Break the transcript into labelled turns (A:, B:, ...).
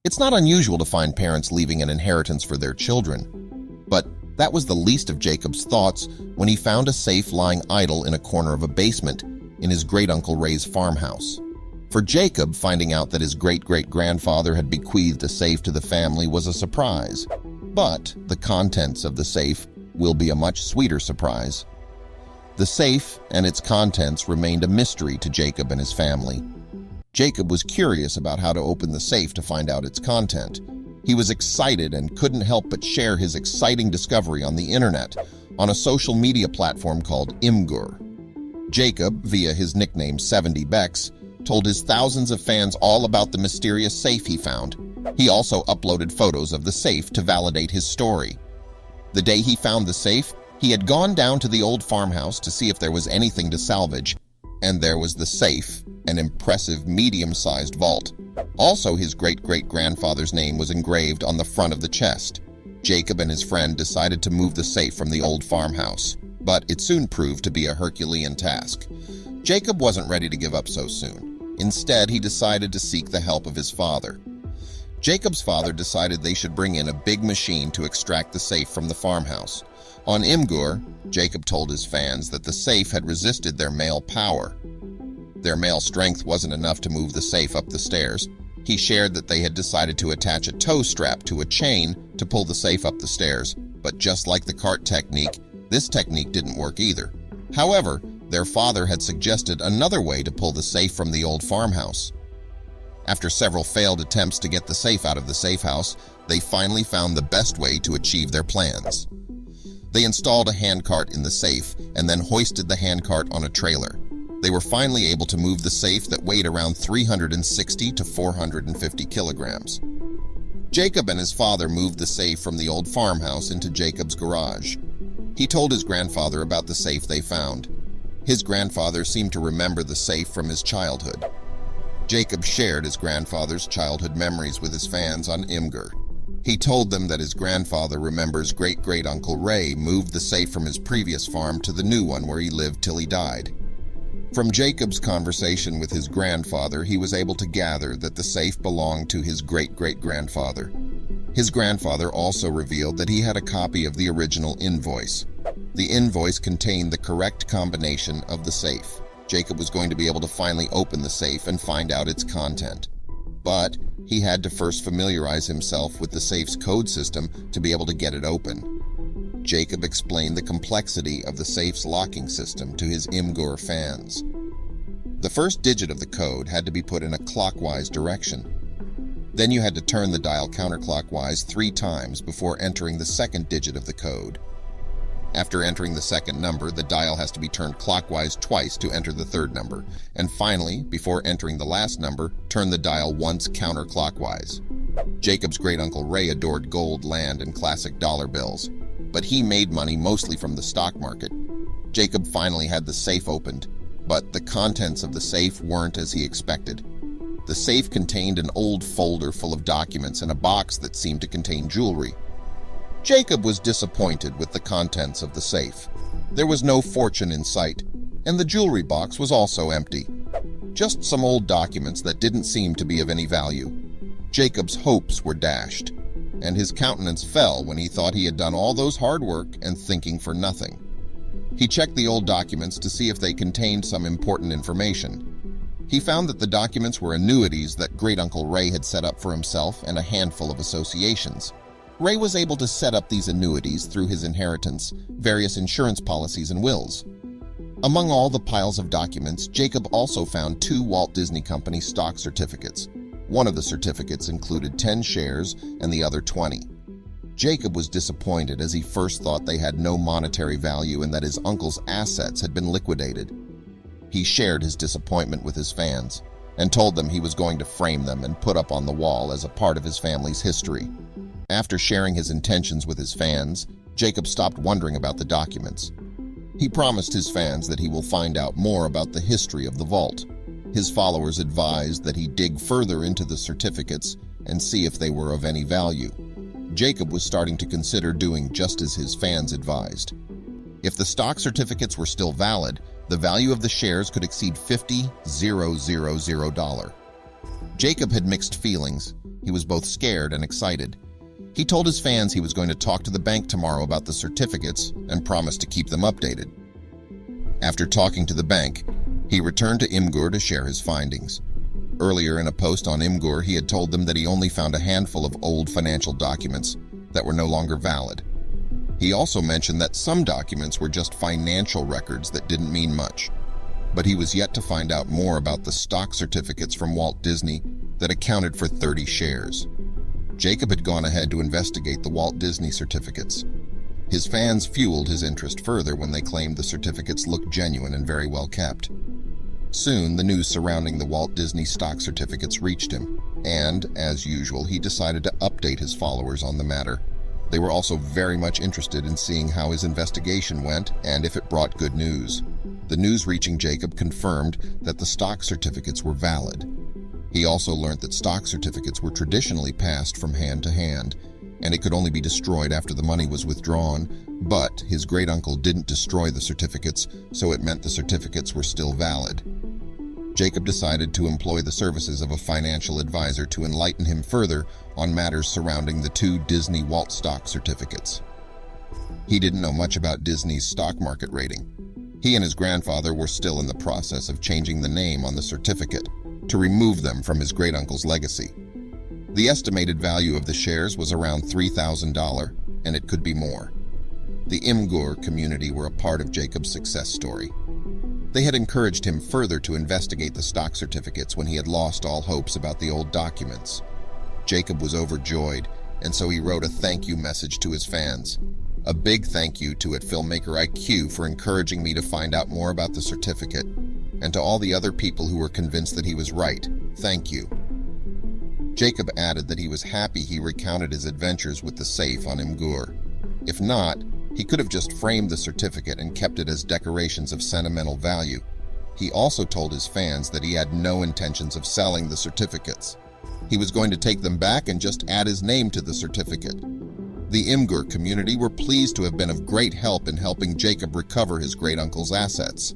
A: It's not unusual to find parents leaving an inheritance for their children, but that was the least of Jacob's thoughts when he found a safe lying idle in a corner of a basement in his great-uncle Ray's farmhouse. For Jacob, finding out that his great-great-grandfather had bequeathed a safe to the family was a surprise, but the contents of the safe will be a much sweeter surprise. The safe and its contents remained a mystery to Jacob and his family. Jacob was curious about how to open the safe to find out its content. He was excited and couldn't help but share his exciting discovery on the internet, on a social media platform called Imgur. Jacob, via his nickname 70 Bex, told his thousands of fans all about the mysterious safe he found. He also uploaded photos of the safe to validate his story. The day he found the safe, he had gone down to the old farmhouse to see if there was anything to salvage, and there was the safe, an impressive medium-sized vault. Also, his great-great-grandfather's name was engraved on the front of the chest. Jacob and his friend decided to move the safe from the old farmhouse, but it soon proved to be a Herculean task. Jacob wasn't ready to give up so soon. Instead, he decided to seek the help of his father. Jacob's father decided they should bring in a big machine to extract the safe from the farmhouse. On Imgur, Jacob told his fans that the safe had resisted their male power. Their male strength wasn't enough to move the safe up the stairs. He shared that they had decided to attach a tow strap to a chain to pull the safe up the stairs, but just like the cart technique, this technique didn't work either. However, their father had suggested another way to pull the safe from the old farmhouse. After several failed attempts to get the safe out of the safe house, they finally found the best way to achieve their plans. They installed a handcart in the safe and then hoisted the handcart on a trailer. They were finally able to move the safe that weighed around 360 to 450 kilograms. Jacob and his father moved the safe from the old farmhouse into Jacob's garage. He told his grandfather about the safe they found. His grandfather seemed to remember the safe from his childhood. Jacob shared his grandfather's childhood memories with his fans on Imgur. He told them that his grandfather remembers great-great-uncle Ray moved the safe from his previous farm to the new one where he lived till he died. From Jacob's conversation with his grandfather, he was able to gather that the safe belonged to his great-great-grandfather. His grandfather also revealed that he had a copy of the original invoice. The invoice contained the correct combination of the safe. Jacob was going to be able to finally open the safe and find out its content. But he had to first familiarize himself with the safe's code system to be able to get it open. Jacob explained the complexity of the safe's locking system to his Imgur fans. The first digit of the code had to be put in a clockwise direction. Then you had to turn the dial counterclockwise 3 times before entering the second digit of the code. After entering the second number, the dial has to be turned clockwise twice to enter the third number. And finally, before entering the last number, turn the dial once counterclockwise. Jacob's great-uncle Ray adored gold, land, and classic dollar bills, but he made money mostly from the stock market. Jacob finally had the safe opened, but the contents of the safe weren't as he expected. The safe contained an old folder full of documents and a box that seemed to contain jewelry. Jacob was disappointed with the contents of the safe. There was no fortune in sight, and the jewelry box was also empty. Just some old documents that didn't seem to be of any value. Jacob's hopes were dashed, and his countenance fell when he thought he had done all those hard work and thinking for nothing. He checked the old documents to see if they contained some important information. He found that the documents were annuities that Great-Uncle Ray had set up for himself and a handful of associations. Ray was able to set up these annuities through his inheritance, various insurance policies, and wills. Among all the piles of documents, Jacob also found 2 Walt Disney Company stock certificates. One of the certificates included 10 shares and the other 20. Jacob was disappointed as he first thought they had no monetary value and that his uncle's assets had been liquidated. He shared his disappointment with his fans and told them he was going to frame them and put up on the wall as a part of his family's history. After sharing his intentions with his fans, Jacob stopped wondering about the documents. He promised his fans that he will find out more about the history of the vault. His followers advised that he dig further into the certificates and see if they were of any value. Jacob was starting to consider doing just as his fans advised. If the stock certificates were still valid, the value of the shares could exceed $50,000. Jacob had mixed feelings. he was both scared and excited. He told his fans he was going to talk to the bank tomorrow about the certificates and promised to keep them updated. After talking to the bank, he returned to Imgur to share his findings. Earlier in a post on Imgur, he had told them that he only found a handful of old financial documents that were no longer valid. He also mentioned that some documents were just financial records that didn't mean much. But he was yet to find out more about the stock certificates from Walt Disney that accounted for 30 shares. Jacob had gone ahead to investigate the Walt Disney certificates. His fans fueled his interest further when they claimed the certificates looked genuine and very well kept. Soon, the news surrounding the Walt Disney stock certificates reached him, and, as usual, he decided to update his followers on the matter. They were also very much interested in seeing how his investigation went and if it brought good news. The news reaching Jacob confirmed that the stock certificates were valid. He also learned that stock certificates were traditionally passed from hand to hand, and it could only be destroyed after the money was withdrawn, but his great-uncle didn't destroy the certificates, so it meant the certificates were still valid. Jacob decided to employ the services of a financial advisor to enlighten him further on matters surrounding the 2 Disney Walt stock certificates. He didn't know much about Disney's stock market rating. He and his grandfather were still in the process of changing the name on the certificate to remove them from his great-uncle's legacy. The estimated value of the shares was around $3,000, and it could be more. The Imgur community were a part of Jacob's success story. They had encouraged him further to investigate the stock certificates when he had lost all hopes about the old documents. Jacob was overjoyed, and so he wrote a thank you message to his fans. A big thank you to filmmaker IQ for encouraging me to find out more about the certificate, and to all the other people who were convinced that he was right. Thank you. Jacob added that he was happy he recounted his adventures with the safe on Imgur. If not, he could have just framed the certificate and kept it as decorations of sentimental value. He also told his fans that he had no intentions of selling the certificates. He was going to take them back and just add his name to the certificate. The Imgur community were pleased to have been of great help in helping Jacob recover his great-uncle's assets.